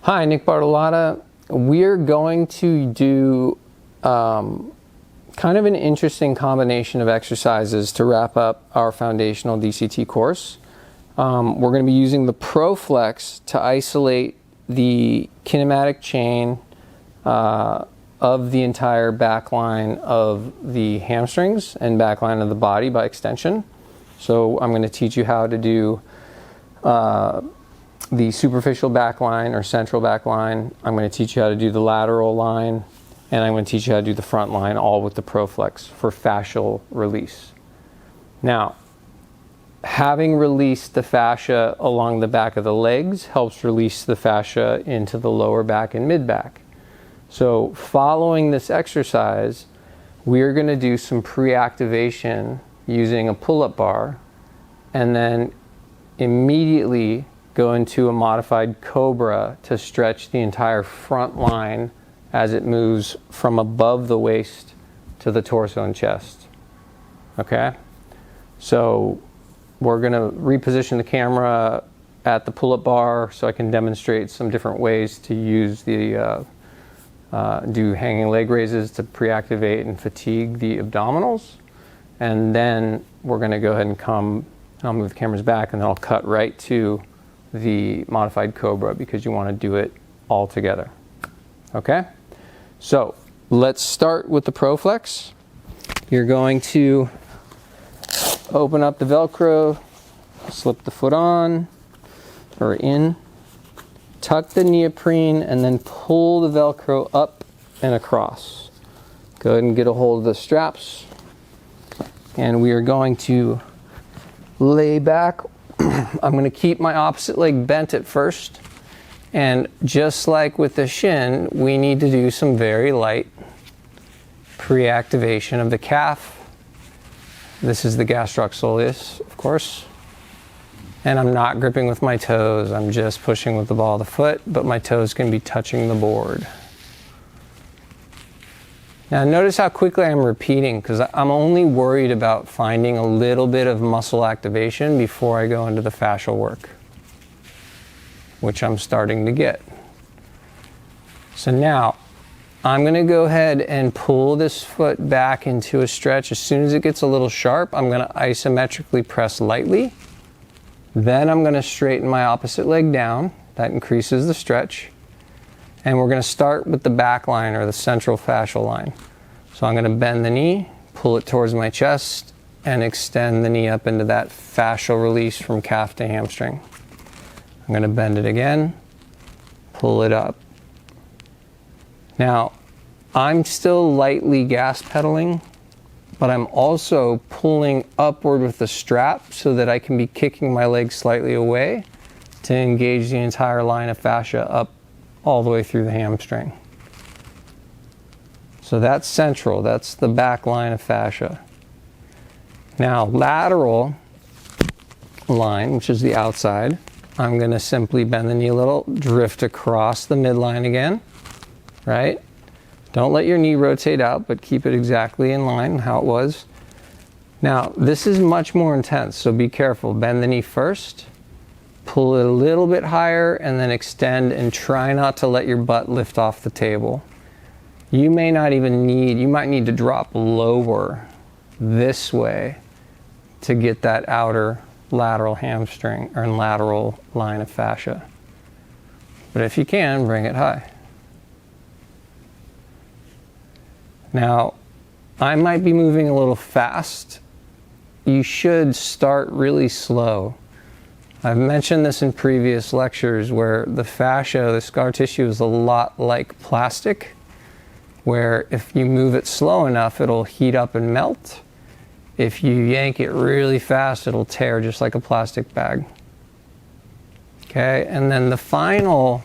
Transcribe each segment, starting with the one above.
Hi, Nick Bartolotta. We're going to do kind of an interesting combination of exercises to wrap up our foundational DCT course. We're going to be using the Proflex to isolate the kinematic chain of the entire back line of the hamstrings and back line of the body by extension. So I'm going to teach you how to do the superficial back line or central back line. I'm going to teach you how to do the lateral line, and I'm going to teach you how to do the front line, all with the Proflex for fascial release. Now, having released the fascia along the back of the legs helps release the fascia into the lower back and mid back. So following this exercise, we're going to do some pre-activation using a pull-up bar, and then immediately go into a modified cobra to stretch the entire front line as it moves from above the waist to the torso and chest. Okay? So we're going to reposition the camera at the pull-up bar so I can demonstrate some different ways to use the do hanging leg raises to pre-activate and fatigue the abdominals. And then we're going to go ahead and I'll move the cameras back, and then I'll cut right to the modified cobra because you want to do it all together. Okay? So let's start with the Proflex. You're going to open up the Velcro, slip the foot on or in, tuck the neoprene, and then pull the Velcro up and across. Go ahead and get a hold of the straps, and we are going to lay back. I'm going to keep my opposite leg bent at first, and just like with the shin, we need to do some very light pre-activation of the calf. This is the gastrosoleus, of course, and I'm not gripping with my toes. I'm just pushing with the ball of the foot, but my toes can be touching the board. Now notice how quickly I'm repeating, because I'm only worried about finding a little bit of muscle activation before I go into the fascial work, which I'm starting to get. So now I'm going to go ahead and pull this foot back into a stretch. As soon as it gets a little sharp, I'm going to isometrically press lightly. Then I'm going to straighten my opposite leg down. That increases the stretch. And we're going to start with the back line, or the central fascial line. So I'm going to bend the knee, pull it towards my chest, and extend the knee up into that fascial release from calf to hamstring. I'm going to bend it again, pull it up. Now, I'm still lightly gas pedaling, but I'm also pulling upward with the strap so that I can be kicking my leg slightly away to engage the entire line of fascia up all the way through the hamstring. So that's central, that's the back line of fascia. Now, lateral line, which is the outside, I'm going to simply bend the knee a little, drift across the midline again, right? Don't let your knee rotate out, but keep it exactly in line how it was. Now, this is much more intense, so be careful. Bend the knee first, pull it a little bit higher, and then extend, and try not to let your butt lift off the table. You may not even you might need to drop lower this way to get that outer lateral hamstring or lateral line of fascia. But if you can, bring it high. Now, I might be moving a little fast. You should start really slow. I've mentioned this in previous lectures where the fascia, the scar tissue, is a lot like plastic, where if you move it slow enough, it'll heat up and melt. If you yank it really fast, it'll tear just like a plastic bag. Okay, and then the final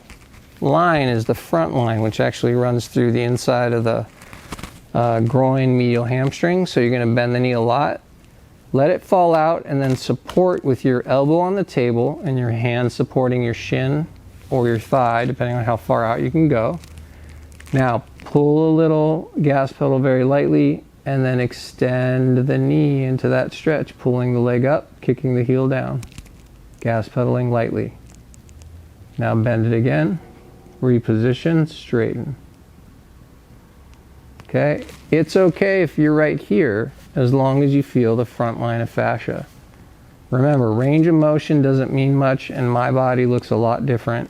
line is the front line, which actually runs through the inside of the groin medial hamstring. So you're going to bend the knee a lot. Let it fall out, and then support with your elbow on the table and your hand supporting your shin or your thigh, depending on how far out you can go. Now, pull a little gas pedal very lightly, and then extend the knee into that stretch, pulling the leg up, kicking the heel down, gas pedaling lightly. Now bend it again, reposition, straighten. Okay, it's okay if you're right here as long as you feel the front line of fascia. Remember, range of motion doesn't mean much, and my body looks a lot different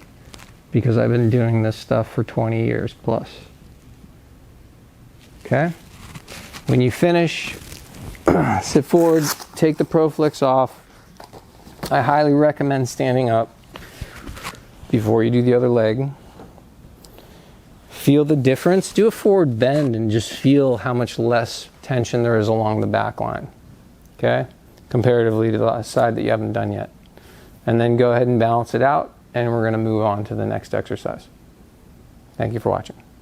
because I've been doing this stuff for 20 years plus. Okay? When you finish, sit forward, take the Proflex off. I highly recommend standing up before you do the other leg. Feel the difference. Do a forward bend and just feel how much less tension there is along the back line. Okay? Comparatively to the side that you haven't done yet. And then go ahead and balance it out, and we're going to move on to the next exercise. Thank you for watching.